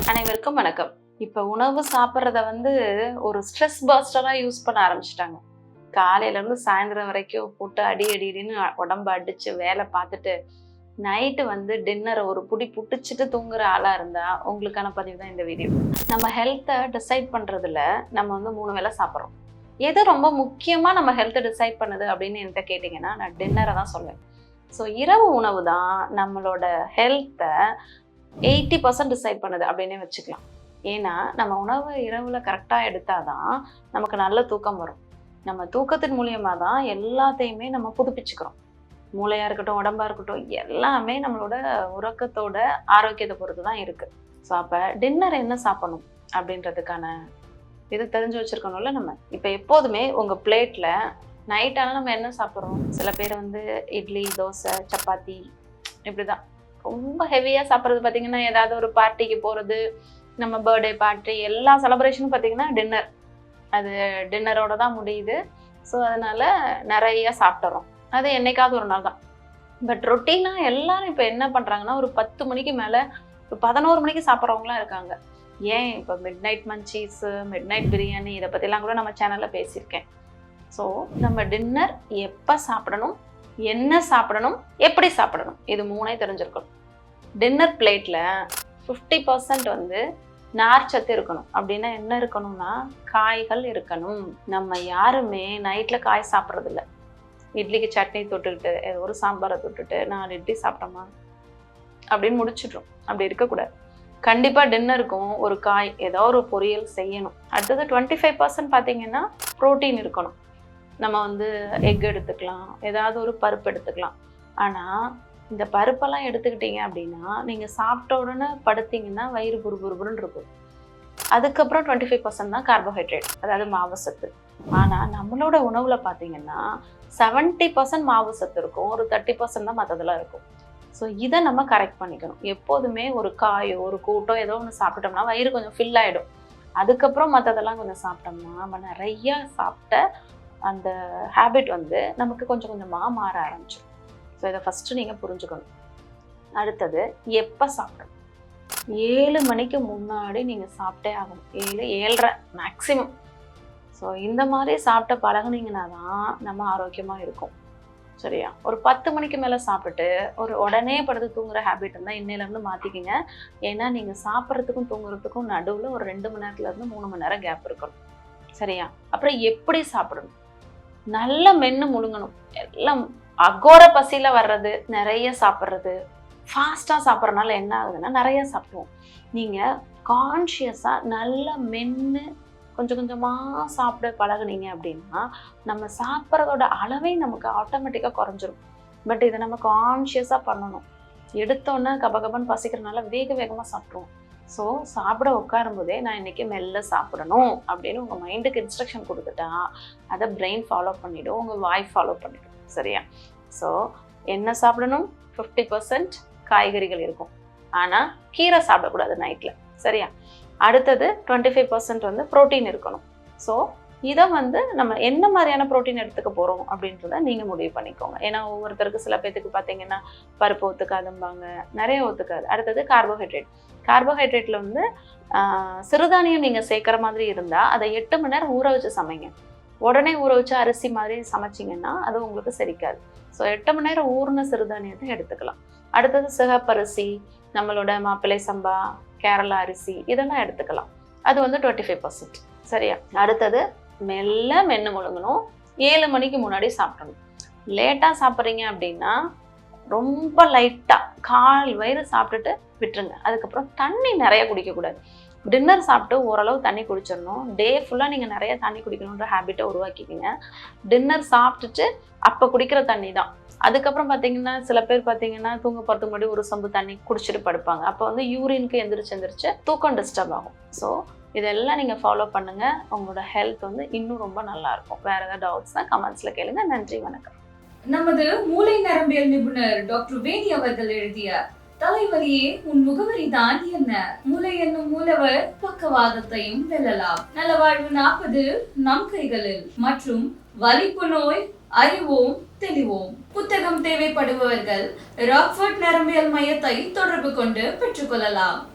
அனைவருக்கும் வணக்கம். இப்போ உணவு சாப்பிட்றத ஒரு ஸ்ட்ரெஸ் பஸ்டராக யூஸ் பண்ண ஆரம்பிச்சிட்டாங்க. காலையிலேருந்து சாயந்தரம் வரைக்கும் போட்டு அடின்னு உடம்பு அடித்து வேலை பார்த்துட்டு நைட்டு டின்னரை ஒரு புடி புட்டிச்சிட்டு தூங்குற ஆளாக இருந்தால் உங்களுக்கான பதிவு தான் இந்த வீடியோ. நம்ம ஹெல்த்தை டிசைட் பண்ணுறதுல நம்ம 3 வேளை சாப்பிட்றோம். எது ரொம்ப முக்கியமாக நம்ம ஹெல்த்தை டிசைட் பண்ணுது அப்படின்னு என்கிட்ட கேட்டிங்கன்னா நான் டின்னரை தான் சொல்வேன். ஸோ இரவு உணவு தான் நம்மளோட ஹெல்த்தை 80% டிசைட் பண்ணுது அப்படின்னே வச்சுக்கலாம். ஏன்னா நம்ம உணவு இரவில் கரெக்டாக எடுத்தால் தான் நமக்கு நல்ல தூக்கம் வரும். நம்ம தூக்கத்தின் மூலியமாக தான் எல்லாத்தையுமே நம்ம புதுப்பிச்சுக்கிறோம். மூளையாக இருக்கட்டும், உடம்பாக இருக்கட்டும், எல்லாமே நம்மளோட உறக்கத்தோட ஆரோக்கியத்தை பொறுத்து தான் இருக்குது. ஸோ அப்போ டின்னர் என்ன சாப்பிடணும் அப்படின்றதுக்கான இது தெரிஞ்சு வச்சுருக்கணும்ல. நம்ம இப்போ எப்போதுமே உங்கள் பிளேட்டில் நைட்டான நம்ம என்ன சாப்பிட்றோம்? சில பேர் இட்லி, தோசை, சப்பாத்தி இப்படி தான் ரொம்ப ஹெவியாக சாப்பிட்றது. பார்த்திங்கன்னா ஏதாவது ஒரு பார்ட்டிக்கு போகிறது, நம்ம பர்த்டே பார்ட்டி, எல்லா செலப்ரேஷனும் பார்த்திங்கன்னா டின்னர், அது டின்னரோட தான் முடியுது. ஸோ அதனால் நிறைய சாப்பிட்றோம். அது என்னைக்காவது ஒரு நாள் தான். பட் ரொட்டீனாக எல்லாரும் இப்போ என்ன பண்ணுறாங்கன்னா ஒரு 10 மணிக்கு மேலே ஒரு 11 மணிக்கு சாப்பிட்றவங்களாம் இருக்காங்க. ஏன் இப்போ midnight munchies, midnight biryani, இதை பற்றிலாம் கூட நம்ம சேனலில் பேசியிருக்கேன். ஸோ நம்ம டின்னர் எப்போ சாப்பிடணும், என்ன சாப்பிடணும், எப்படி சாப்பிடணும், இது 3 தெரிஞ்சிருக்கணும். டின்னர் பிளேட்டில் 50% நார்ச்சத்து இருக்கணும். அப்படின்னா என்ன இருக்கணும்னா காய்கள் இருக்கணும். நம்ம யாருமே நைட்டில் காய் சாப்பிட்றதில்ல. இட்லிக்கு சட்னி தொட்டுக்கிட்டு ஒரு சாம்பாரை தொட்டுட்டு 4 இட்லி சாப்பிட்டோமா அப்படின்னு முடிச்சிட்றோம். அப்படி இருக்கக்கூடாது. கண்டிப்பாக டின்னருக்கும் ஒரு காய், ஏதோ ஒரு பொரியல் செய்யணும். அடுத்தது 25% பார்த்தீங்கன்னா ப்ரோட்டீன் இருக்கணும். நம்ம எக் எடுத்துக்கலாம், ஏதாவது ஒரு பருப்பு எடுத்துக்கலாம். ஆனால் இந்த பருப்பெல்லாம் எடுத்துக்கிட்டீங்க அப்படின்னா நீங்கள் சாப்பிட்ட உடனே படுத்திங்கன்னா வயிறு புருபுருன்னு இருக்கும். அதுக்கப்புறம் 25% தான் கார்போஹைட்ரேட், அதாவது மாவு சத்து. ஆனால் நம்மளோட உணவில் பார்த்தீங்கன்னா 70% மாவு சத்து இருக்கும், ஒரு 30% தான் மற்றதெல்லாம் இருக்கும். ஸோ இதை நம்ம கரெக்ட் பண்ணிக்கணும். எப்போதுமே ஒரு காயோ ஒரு கூட்டோ ஏதோ ஒன்று சாப்பிட்டோம்னா வயிறு கொஞ்சம் ஃபில் ஆகிடும். அதுக்கப்புறம் மற்றதெல்லாம் கொஞ்சம் சாப்பிட்டோம்னா நம்ம நிறையா சாப்பிட்ட அந்த ஹேபிட் நமக்கு கொஞ்சம் கொஞ்சமாக மாற ஆரம்பிச்சிடும். ஸோ இதை ஃபஸ்ட்டு நீங்கள் புரிஞ்சுக்கணும். அடுத்தது எப்போ சாப்பிடணும்? 7 மணிக்கு முன்னாடி நீங்கள் சாப்பிட்டே ஆகணும். 7, 7:30 மேக்ஸிமம். ஸோ இந்த மாதிரி சாப்பிட்ட பழகுனீங்கன்னா தான் நம்ம ஆரோக்கியமாக இருக்கும். சரியா? ஒரு 10 மணிக்கு மேலே சாப்பிட்டுட்டு ஒரு உடனே படுத்து தூங்குற ஹேபிட் இருந்தால் இன்னையிலேருந்து மாற்றிக்கிங்க. ஏன்னா நீங்கள் சாப்பிட்றதுக்கும் தூங்குறதுக்கும் நடுவில் ஒரு 2 மணி நேரத்துலேருந்து 3 மணி நேரம் கேப் இருக்கணும். சரியா? அப்புறம் எப்படி சாப்பிடணும்? நல்லா மென்று முழுங்கணும். எல்லாம் அகோர பசியில் வர்றது, நிறைய சாப்பிட்றது, ஃபாஸ்ட்டாக சாப்பிட்றதுனால என்ன ஆகுதுன்னா நிறைய சாப்பிடுவோம். நீங்கள் கான்ஷியஸாக நல்லா மென்று கொஞ்சம் கொஞ்சமாக சாப்பிட பழகுனீங்க அப்படின்னா நம்ம சாப்பிட்றதோட அளவே நமக்கு ஆட்டோமேட்டிக்காக குறைஞ்சிரும். பட் இதை நம்ம கான்ஷியஸாக பண்ணணும். எடுத்தோன்னே கபகபன்னு பசிக்கிறதுனால வேகமாக சாப்பிட்ருவோம். ஸோ சாப்பிட உட்காரும்போதே நான் இன்றைக்கி மெல்ல சாப்பிடணும் அப்படின்னு உங்கள் மைண்டுக்கு இன்ஸ்ட்ரக்ஷன் கொடுத்துட்டா அதை பிரெயின் ஃபாலோ பண்ணிவிடும், உங்கள் வாய் ஃபாலோ பண்ணிவிடும். சரியா? ஸோ என்ன சாப்பிடணும்? 50% காய்கறிகள் இருக்கும். ஆனால் கீரை சாப்பிடக்கூடாது நைட்டில். சரியா? அடுத்தது 25% ப்ரோட்டீன் இருக்கணும். ஸோ இதை நம்ம என்ன மாதிரியான ப்ரோட்டீன் எடுத்துக்க போகிறோம் அப்படின்றத நீங்கள் முடிவு பண்ணிக்கோங்க. ஏன்னா ஒவ்வொருத்தருக்கு சில பேர்த்துக்கு பார்த்தீங்கன்னா பருப்பு ஒத்துக்காதும்பாங்க, நிறைய ஒத்துக்காது. அடுத்தது கார்போஹைட்ரேட்டில் சிறுதானியம் நீங்கள் சேர்க்குற மாதிரி இருந்தால் அதை 8 மணி நேரம் ஊற வச்சு சமைங்க. உடனே ஊற வச்சு அரிசி மாதிரி சமைச்சிங்கன்னா அது உங்களுக்கு செரிக்காது. ஸோ 8 மணி நேரம் ஊறின சிறுதானியத்தை எடுத்துக்கலாம். அடுத்தது சிகப்பரிசி, நம்மளோட மாப்பிள்ளை சம்பா, கேரளா அரிசி, இதெல்லாம் எடுத்துக்கலாம். அது 25%. சரியா? அடுத்தது மென்று முழுங்கணும். 7 மணிக்கு முன்னாடி சாப்பிடணும். லேட்டாக சாப்பிட்றீங்க அப்படின்னா ரொம்ப லைட்டாக கால் வயிறு சாப்பிட்டுட்டு விட்டுருங்க. அதுக்கப்புறம் தண்ணி நிறைய குடிக்கக்கூடாது. டின்னர் சாப்பிட்டு ஓரளவு தண்ணி குடிச்சிடணும். டே ஃபுல்லாக நீங்கள் நிறைய தண்ணி குடிக்கணுன்ற ஹேபிட்டை உருவாக்கிக்கிங்க. டின்னர் சாப்பிட்டுட்டு அப்போ குடிக்கிற தண்ணி தான். அதுக்கப்புறம் பார்த்தீங்கன்னா சில பேர் பார்த்தீங்கன்னா தூங்க போகிறதுக்கு முன்னாடி ஒரு சொம்பு தண்ணி குடிச்சிட்டு படுப்பாங்க. அப்போ யூரினுக்கு எந்திரிச்சு தூக்கம் டிஸ்டர்ப் ஆகும். ஸோ இதெல்லாம் நீங்கள் ஃபாலோ பண்ணுங்கள். உங்களோட ஹெல்த் இன்னும் ரொம்ப நல்லாயிருக்கும். வேறு ஏதாவது டவுட்ஸ்னா கமெண்ட்ஸில் கேளுங்க. நன்றி, வணக்கம். நமது மூளை நரம்பியல் நிபுணர் டாக்டர் வேணி அவர்கள் எழுதிய தலைவலியே உன் முகவரி தான் என்ன, மூளை என்னும் மூலவர் பக்கவாதத்தையும் வெல்லலாம், நலவாழ்வு 40 நம் கைகளில் மற்றும் வலிப்பு நோய் அறிவோம் தெளிவோம். புத்தகம் தேவைப்படுபவர்கள் ராக்ஃபோர்ட் நரம்பியல் மையத்தை தொடர்பு கொண்டு பெற்றுக்கொள்ளலாம்.